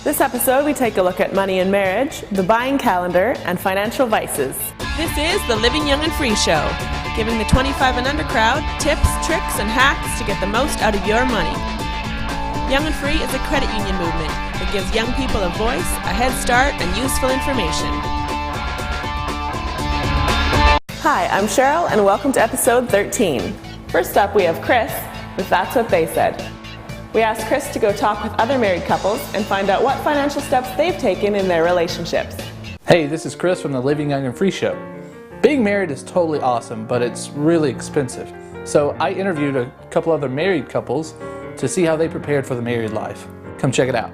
This episode, we take a look at money and marriage, the buying calendar, and financial vices. This is the Living Young and Free Show, giving the 25 and under crowd tips, tricks, and hacks to get the most out of your money. Young and Free is a credit union movement that gives young people a voice, a head start, and useful information. Hi, I'm Cheryl, and welcome to episode 13. First up, we have Chris with That's What They Said. We asked Chris to go talk with other married couples and find out what financial steps they've taken in their relationships. Hey, this is Chris from the Living Young and Free Show. Being married is totally awesome, but it's really expensive. So I interviewed a couple other married couples to see how they prepared for the married life. Come check it out.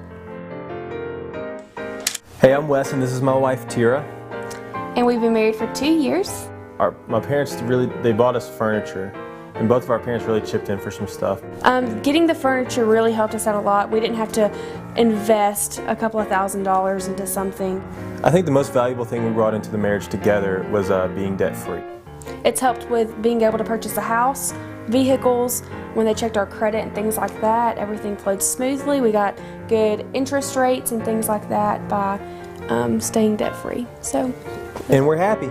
Hey, I'm Wes, and this is my wife, Tira. And we've been married for 2 years. My parents they bought us furniture, and both of our parents really chipped in for some stuff. Getting the furniture really helped us out a lot. We didn't have to invest a couple of $1,000s into something. I think the most valuable thing we brought into the marriage together was being debt-free. It's helped with being able to purchase a house, vehicles. When they checked our credit and things like that, everything flowed smoothly. We got good interest rates and things like that by staying debt-free. And we're happy.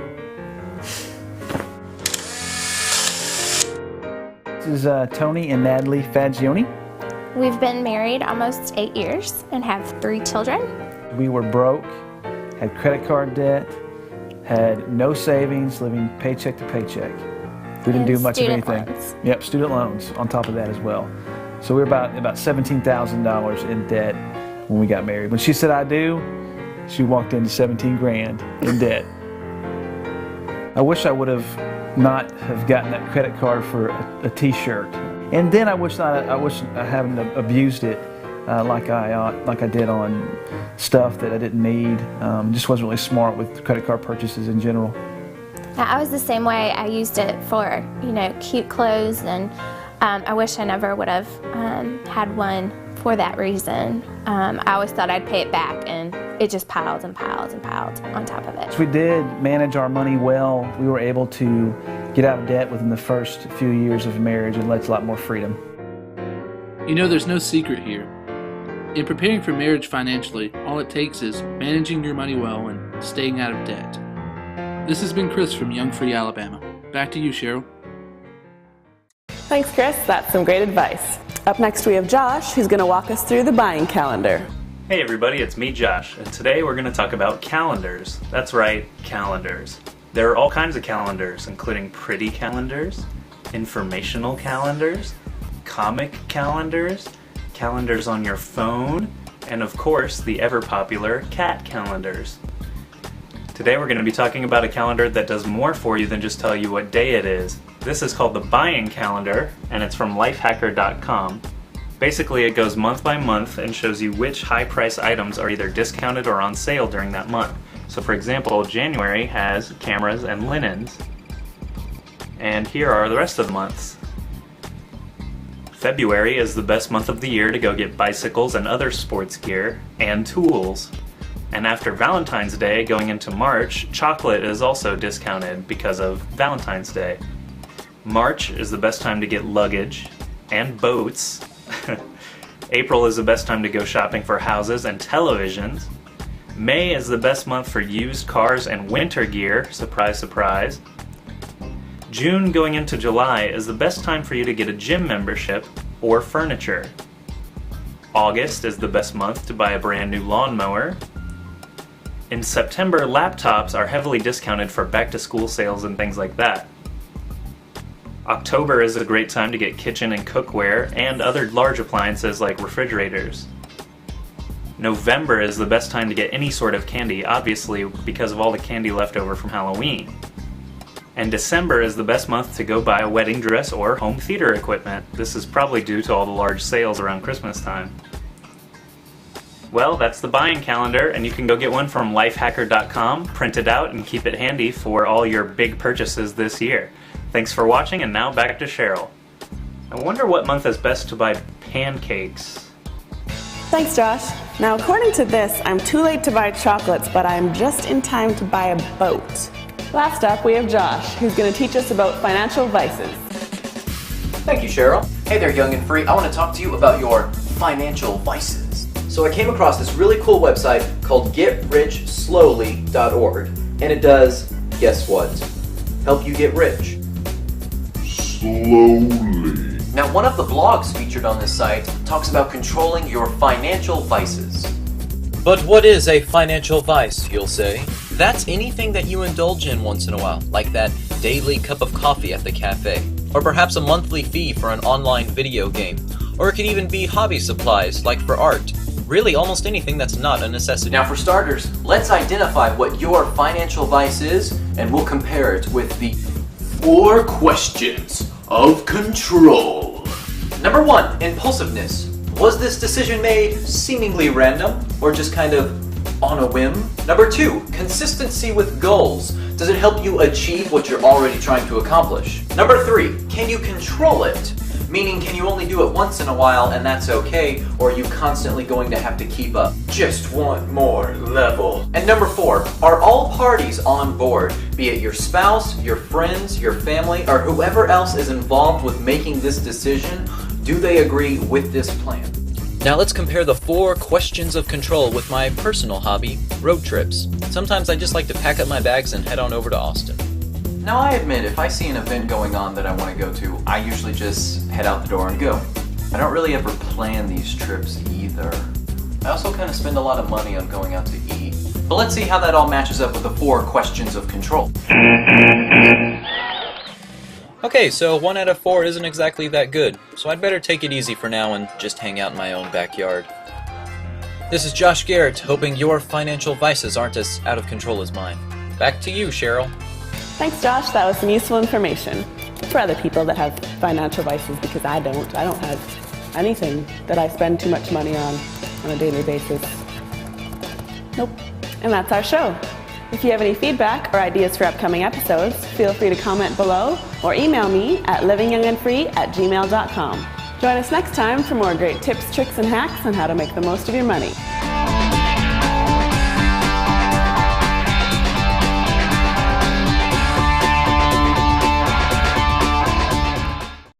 This is Tony and Natalie Fagioni. We've been married almost 8 years and have 3 children. We were broke, had credit card debt, had no savings, living paycheck to paycheck. We didn't do much of anything. Loans. Yep, student loans on top of that as well. So we were about $17,000 in debt when we got married. When she said I do, she walked into 17 grand in debt. I wish I would have not have gotten that credit card for a t-shirt. And then I wish I hadn't abused it like I did on stuff that I didn't need. Just wasn't really smart with credit card purchases in general. I was the same way. I used it for, cute clothes, and I wish I never would have had one for that reason. I always thought I'd pay it back, and it just piled and piled and piled on top of it. So we did manage our money well. We were able to get out of debt within the first few years of marriage, and led to a lot more freedom. There's no secret here. In preparing for marriage financially, all it takes is managing your money well and staying out of debt. This has been Chris from Young Free, Alabama. Back to you, Cheryl. Thanks, Chris. That's some great advice. Up next, we have Josh, who's going to walk us through the buying calendar. Hey everybody, it's me, Josh, and today we're going to talk about calendars. That's right, calendars. There are all kinds of calendars, including pretty calendars, informational calendars, comic calendars, calendars on your phone, and of course, the ever-popular cat calendars. Today we're going to be talking about a calendar that does more for you than just tell you what day it is. This is called the buying calendar, and it's from lifehacker.com. Basically, it goes month by month and shows you which high-price items are either discounted or on sale during that month. So for example, January has cameras and linens. And here are the rest of the months. February is the best month of the year to go get bicycles and other sports gear and tools. And after Valentine's Day, going into March, chocolate is also discounted because of Valentine's Day. March is the best time to get luggage and boats. April is the best time to go shopping for houses and televisions. May is the best month for used cars and winter gear, surprise surprise. June going into July is the best time for you to get a gym membership or furniture. August is the best month to buy a brand new lawnmower. In September, laptops are heavily discounted for back-to-school sales and things like that. October is a great time to get kitchen and cookware and other large appliances like refrigerators. November is the best time to get any sort of candy, obviously because of all the candy left over from Halloween. And December is the best month to go buy a wedding dress or home theater equipment. This is probably due to all the large sales around Christmas time. Well, that's the buying calendar, and you can go get one from lifehacker.com, print it out, and keep it handy for all your big purchases this year. Thanks for watching, and now back to Cheryl. I wonder what month is best to buy pancakes. Thanks, Josh. Now, according to this, I'm too late to buy chocolates, but I'm just in time to buy a boat. Last up, we have Josh, who's going to teach us about financial vices. Thank you, Cheryl. Hey there, Young and Free. I want to talk to you about your financial vices. So I came across this really cool website called GetRichSlowly.org, and it does, guess what? Help you get rich. Slowly. Now, one of the blogs featured on this site talks about controlling your financial vices. But what is a financial vice, you'll say? That's anything that you indulge in once in a while, like that daily cup of coffee at the cafe, or perhaps a monthly fee for an online video game, or it could even be hobby supplies, like for art. Really, almost anything that's not a necessity. Now, for starters, let's identify what your financial vice is, and we'll compare it with the 4 questions of control. Number 1, impulsiveness. Was this decision made seemingly random, or just kind of on a whim? Number 2, consistency with goals. Does it help you achieve what you're already trying to accomplish? Number 3, can you control it? Meaning, can you only do it once in a while and that's okay, or are you constantly going to have to keep up? Just one more level. And number 4, are all parties on board, be it your spouse, your friends, your family, or whoever else is involved with making this decision? Do they agree with this plan? Now let's compare the 4 questions of control with my personal hobby, road trips. Sometimes I just like to pack up my bags and head on over to Austin. Now, I admit, if I see an event going on that I want to go to, I usually just head out the door and go. I don't really ever plan these trips either. I also kind of spend a lot of money on going out to eat. But let's see how that all matches up with the 4 questions of control. Okay, so 1 out of 4 isn't exactly that good, so I'd better take it easy for now and just hang out in my own backyard. This is Josh Garrett, hoping your financial vices aren't as out of control as mine. Back to you, Cheryl. Thanks, Josh. That was some useful information for other people that have financial vices, because I don't. I don't have anything that I spend too much money on a daily basis. Nope. And that's our show. If you have any feedback or ideas for upcoming episodes, feel free to comment below or email me at livingyoungandfree@gmail.com. Join us next time for more great tips, tricks, and hacks on how to make the most of your money.